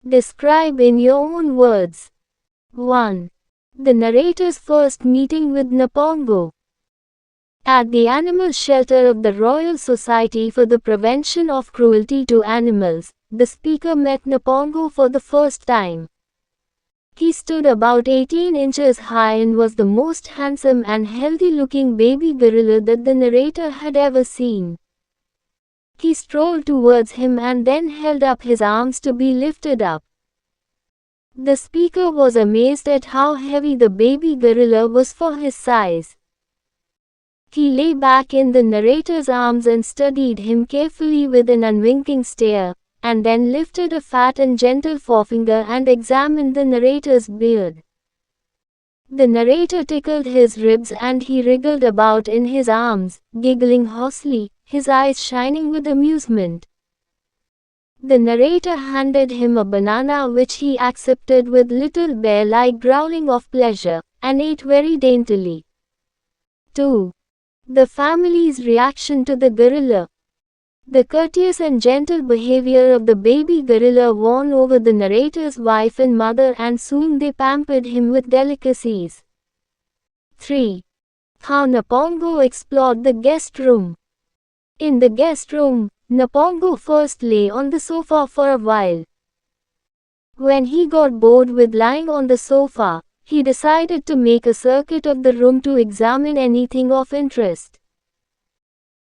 Describe in your own words. 1. The narrator's first meeting with Napongo. At the animal shelter of the Royal Society for the Prevention of Cruelty to Animals, the speaker met Napongo for the first time. He stood about 18 inches high and was the most handsome and healthy-looking baby gorilla that the narrator had ever seen. He strolled towards him and then held up his arms to be lifted up. The speaker was amazed at how heavy the baby gorilla was for his size. He lay back in the narrator's arms and studied him carefully with an unwinking stare, and then lifted a fat and gentle forefinger and examined the narrator's beard. The narrator tickled his ribs and he wriggled about in his arms, giggling hoarsely, his eyes shining with amusement. The narrator handed him a banana which he accepted with little bear-like growling of pleasure, and ate very daintily. 2. The family's reaction to the gorilla. The courteous and gentle behavior of the baby gorilla won over the narrator's wife and mother, and soon they pampered him with delicacies. 3. How Napongo explored the guest room. In the guest room, Napongo first lay on the sofa for a while. When he got bored with lying on the sofa, he decided to make a circuit of the room to examine anything of interest.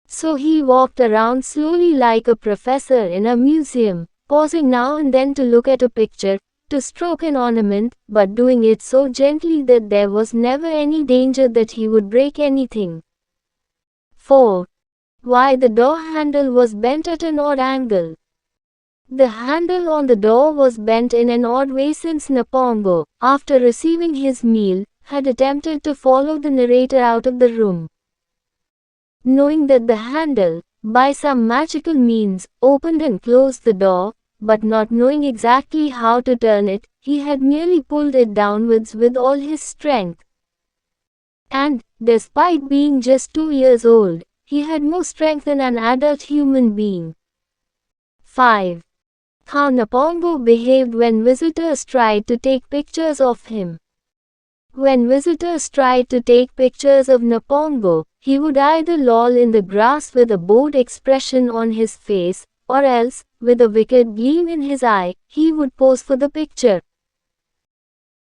So he walked around slowly like a professor in a museum, pausing now and then to look at a picture, to stroke an ornament, but doing it so gently that there was never any danger that he would break anything. 4. Why the door handle was bent at an odd angle. The handle on the door was bent in an odd way since Napongo, after receiving his meal, had attempted to follow the narrator out of the room. Knowing that the handle, by some magical means, opened and closed the door, but not knowing exactly how to turn it, he had merely pulled it downwards with all his strength. And, despite being just 2 years old, he had more strength than an adult human being. 5. How Napongo behaved when visitors tried to take pictures of him. When visitors tried to take pictures of Napongo, he would either loll in the grass with a bored expression on his face, or else, with a wicked gleam in his eye, he would pose for the picture.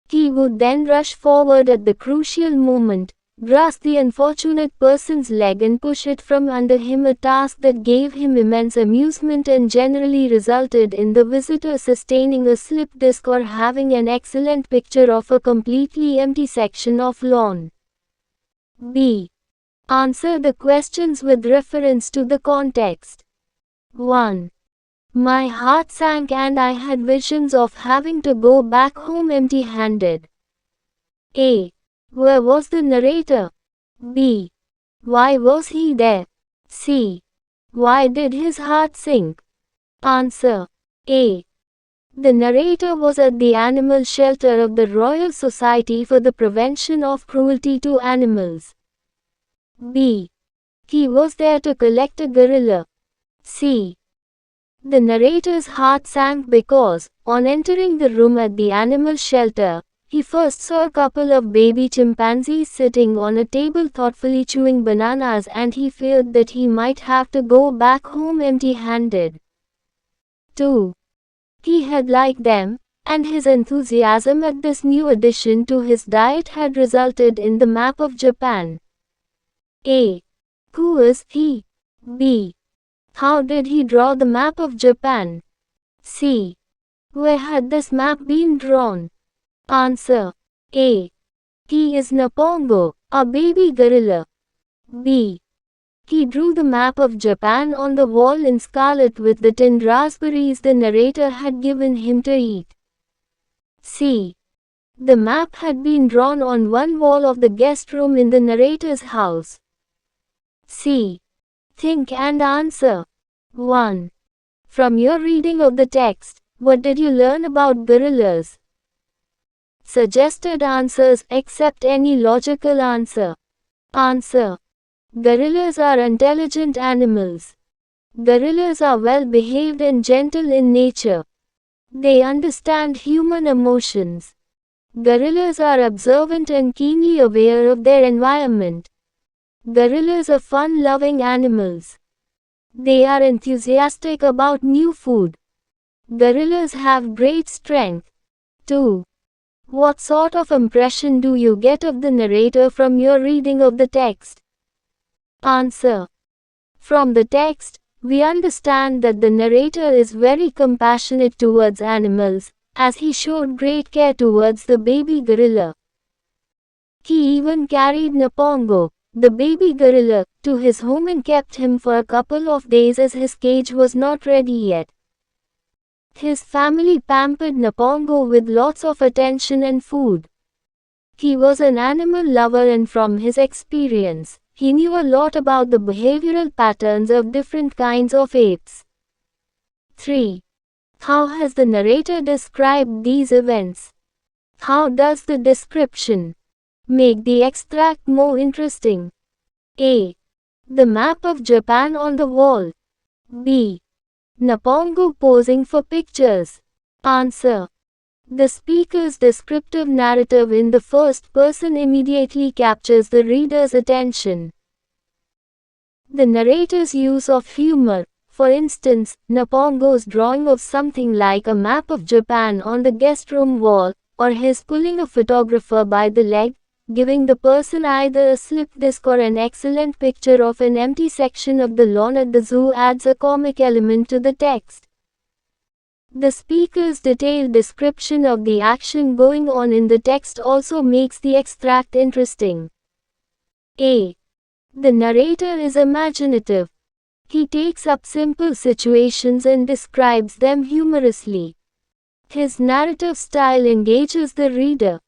He would then rush forward at the crucial moment, grasp the unfortunate person's leg and push it from under him, a task that gave him immense amusement and generally resulted in the visitor sustaining a slip disc or having an excellent picture of a completely empty section of lawn. B. Answer the questions with reference to the context. 1. My heart sank and I had visions of having to go back home empty-handed. A. Where was the narrator? B. Why was he there? C. Why did his heart sink? Answer. A. The narrator was at the animal shelter of the Royal Society for the Prevention of Cruelty to Animals. B. He was there to collect a gorilla. C. The narrator's heart sank because, on entering the room at the animal shelter, he first saw a couple of baby chimpanzees sitting on a table thoughtfully chewing bananas, and he feared that he might have to go back home empty-handed. 2. He had liked them, and his enthusiasm at this new addition to his diet had resulted in the map of Japan. A. Who is he? B. How did he draw the map of Japan? C. Where had this map been drawn? Answer. A. He is Napongo, a baby gorilla. B. He drew the map of Japan on the wall in scarlet with the tinned raspberries the narrator had given him to eat. C. The map had been drawn on one wall of the guest room in the narrator's house. C. Think and answer. 1. From your reading of the text, what did you learn about gorillas? Suggested answers. Accept any logical answer. Answer. Gorillas are intelligent animals. Gorillas are well behaved and gentle in nature. They understand human emotions. Gorillas are observant and keenly aware of their environment. Gorillas are fun-loving animals. They are enthusiastic about new food. Gorillas have great strength. 2. What sort of impression do you get of the narrator from your reading of the text? Answer. From the text, we understand that the narrator is very compassionate towards animals, as he showed great care towards the baby gorilla. He even carried Napongo, the baby gorilla, to his home and kept him for a couple of days as his cage was not ready yet. His family pampered Napongo with lots of attention and food. He was an animal lover, and from his experience, he knew a lot about the behavioral patterns of different kinds of apes. 3. How has the narrator described these events? How does the description make the extract more interesting? A. The map of Japan on the wall. B. Napongo posing for pictures. Answer. The speaker's descriptive narrative in the first person immediately captures the reader's attention. The narrator's use of humor, for instance, Napongo's drawing of something like a map of Japan on the guest room wall, or his pulling a photographer by the leg, giving the person either a slip disc or an excellent picture of an empty section of the lawn at the zoo, adds a comic element to the text. The speaker's detailed description of the action going on in the text also makes the extract interesting. A. The narrator is imaginative. He takes up simple situations and describes them humorously. His narrative style engages the reader.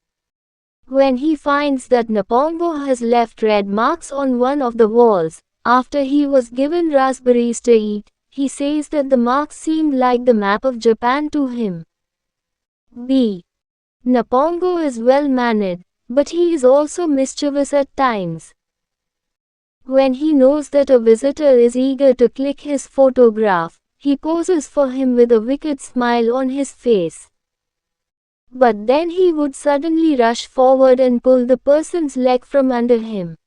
When he finds that Napongo has left red marks on one of the walls, after he was given raspberries to eat, he says that the marks seemed like the map of Japan to him. B. Napongo is well-mannered, but he is also mischievous at times. When he knows that a visitor is eager to click his photograph, he poses for him with a wicked smile on his face. But then he would suddenly rush forward and pull the person's leg from under him.